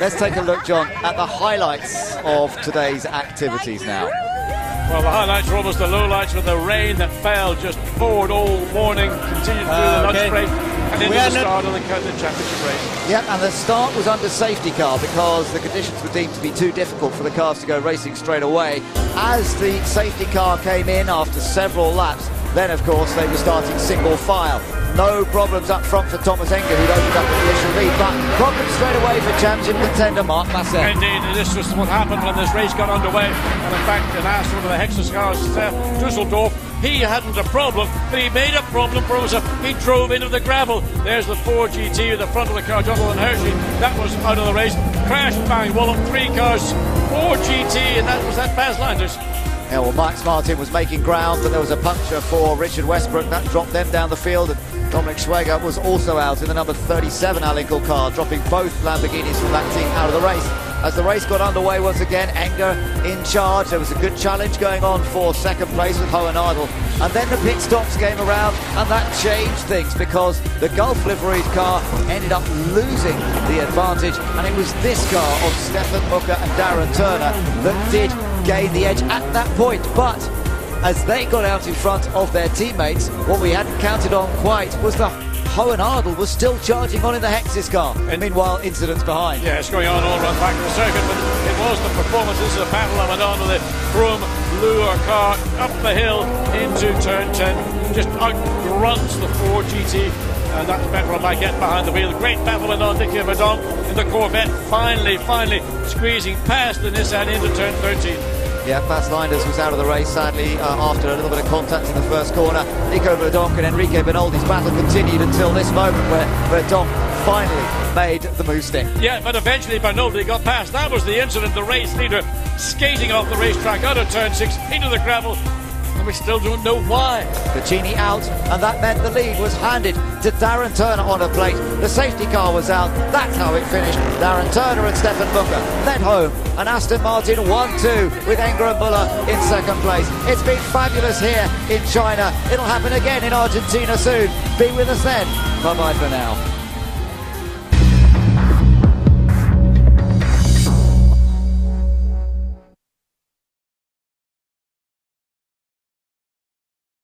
Let's take a look, John, at the highlights of today's activities now. Well, the highlights are almost the lowlights with the rain that fell just poured all morning, continued through the lunch break and into the start of the championship race. Yep, and the start was under safety car because the conditions were deemed to be too difficult for the cars to go racing straight away. As the safety car came in after several laps, then of course they were starting single file. No problems up front for Thomas Enger, who'd opened up the initial lead, but problems straight away for championship contender Marc Marquez. Indeed, this was what happened when this race got underway. And in fact, an asked one of the Hexus cars, Dusseldorf, he hadn't a problem, but he made a problem for himself. He drove into the gravel. There's the Ford GT at the front of the car, Jonathan Hershey. That was out of the race. Crash, bang, wallop, 3 cars, Ford GT, and that was that Baz Landers. Yeah, well, Max Martin was making ground, but there was a puncture for Richard Westbrook. That dropped them down the field, and Dominic Schweger was also out in the number 37 Allinkle car, dropping both Lamborghinis from that team out of the race. As the race got underway once again, Enger in charge. There was a good challenge going on for second place with Hohen Ardel. And then the pit stops came around, and that changed things because the Gulf liveried car ended up losing the advantage, and it was this car of Stefan Bucher and Darren Turner that did gain the edge at that point. But as they got out in front of their teammates, what we hadn't counted on quite was the Hohen Ardel was still charging on in the Hexus car. And meanwhile, incidents behind. Yeah, it's going on all around back of the circuit, but it was the performance. This is a battle that went on with the Broom Lure car up the hill into turn 10. Just outruns the Ford GT. And that's better on my get behind the wheel. Great battle went on. Nicky Verdonk in the Corvette finally squeezing past the Nissan into turn 13. Yeah, Baz Landers was out of the race, sadly, after a little bit of contact in the first corner. Nico Verdonk and Enrique Benoldi's battle continued until this moment where Verdonk finally made the move stick. Yeah, but eventually Benoldi got past. That was the incident. The race leader skating off the racetrack out of turn 6 into the gravel. And we still don't know why. Ticini out, and that meant the lead was handed to Darren Turner on a plate. The safety car was out. That's how it finished. Darren Turner and Stefan Bucher led home, and Aston Martin 1-2 with Enger and Muller in second place. It's been fabulous here in China. It'll happen again in Argentina soon. Be with us then. Bye-bye for now.